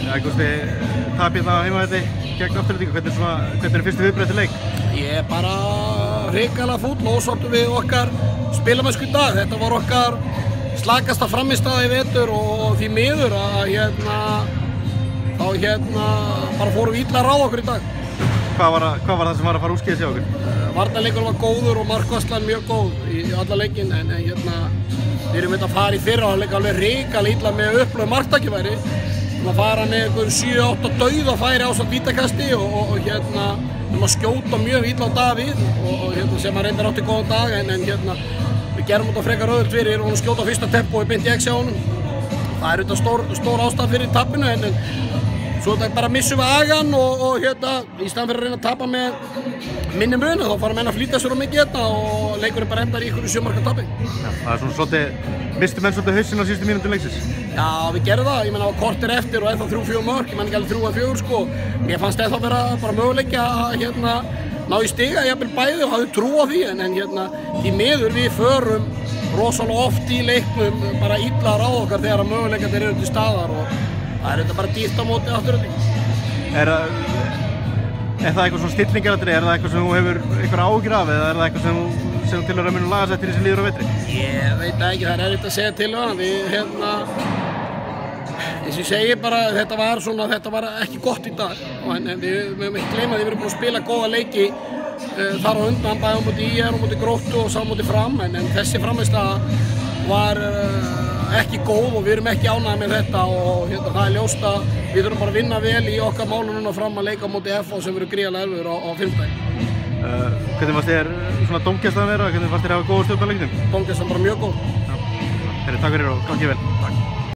Ágústi, tap hérna á heimavelli gegn Aftureldingu, hvernig fyrstu viðbrögð til leik? Ég bara hrikalega fúll og ósáttur við okkar spilamennsku í dag. Þetta var okkar slakasta frammistaða í vetur og því miður að bara fórum við illa að ráða okkur í dag. Hvað var það sem var að fara úrskeiðis hjá okkur? Varnarleikurinn var góður og markvarslan mjög góð í alla leikinn en við erum að fara í fyrra og leika alveg hrikalega illa með upplögð marktækifæri. Að fara með einhver 7-8 dauðafæri ásamt vítakasti og að skjóta mjög illa á Davíð og sem að reyndar átti góðan dag en við gerum þetta frekar auðvelt fyrir og skjóta á fyrsta tempói beint í X hjá honum. Það er auðvitað stór ástæða fyrir tapinu en svo bara missum við agan og í staðan fyrir að reyna að tapa með minni mun þá fara menn að flýta sér á mikið og leikurinn bara endar í ykkur 7 marka tapi. Já, það er svona svolítið, mistu menn svolítið hausinn á síðustu mínútum leiksins? Já, við gerðum það, ég menna það var korter eftir og ennþá 3-4 mörk, ég menna ekki alveg 3-4 sko. Mér fannst ennþá vera bara möguleiki að ná í stiga jafnvel bæði og hafði trú á því en því miður við förum rosalega oft í leiknum bara illa að ráða okkar þegar að möguleikarnir eru til staðar og það er þetta bara dýrt á móti Aftureldingu. Er það eitthvað svona stillingaratri, er það eitthvað sem þú hefur einhver áhyggjur af eða er það eitthvað sem til að rauninu laga sér til þessi líður á vetri? Ég veit ekki, það er erfitt að segja til það. Við eins og ég segi bara, þetta var ekki gott í dag en við mögum ekki gleyma að við erum búin að spila góða leiki þar á undan, bæði á móti IR og móti Gróttu og sá móti Fram en þessi frammistaða var ekki góð og við erum ekki ánægðir með þetta og það er ljóst að við þurfum bara að vinna vel í okkar málum núna Fram að leika á móti FH sem verður gríðarlega erfiður á fimmtudaginn. Hvernig fannst þér svona dómgæslan vera? Hvernig fannst þér að hafa góða stjórn á leiknum? Dómgæslan bara mjög góð. Já, takk fyrir og gangi vel.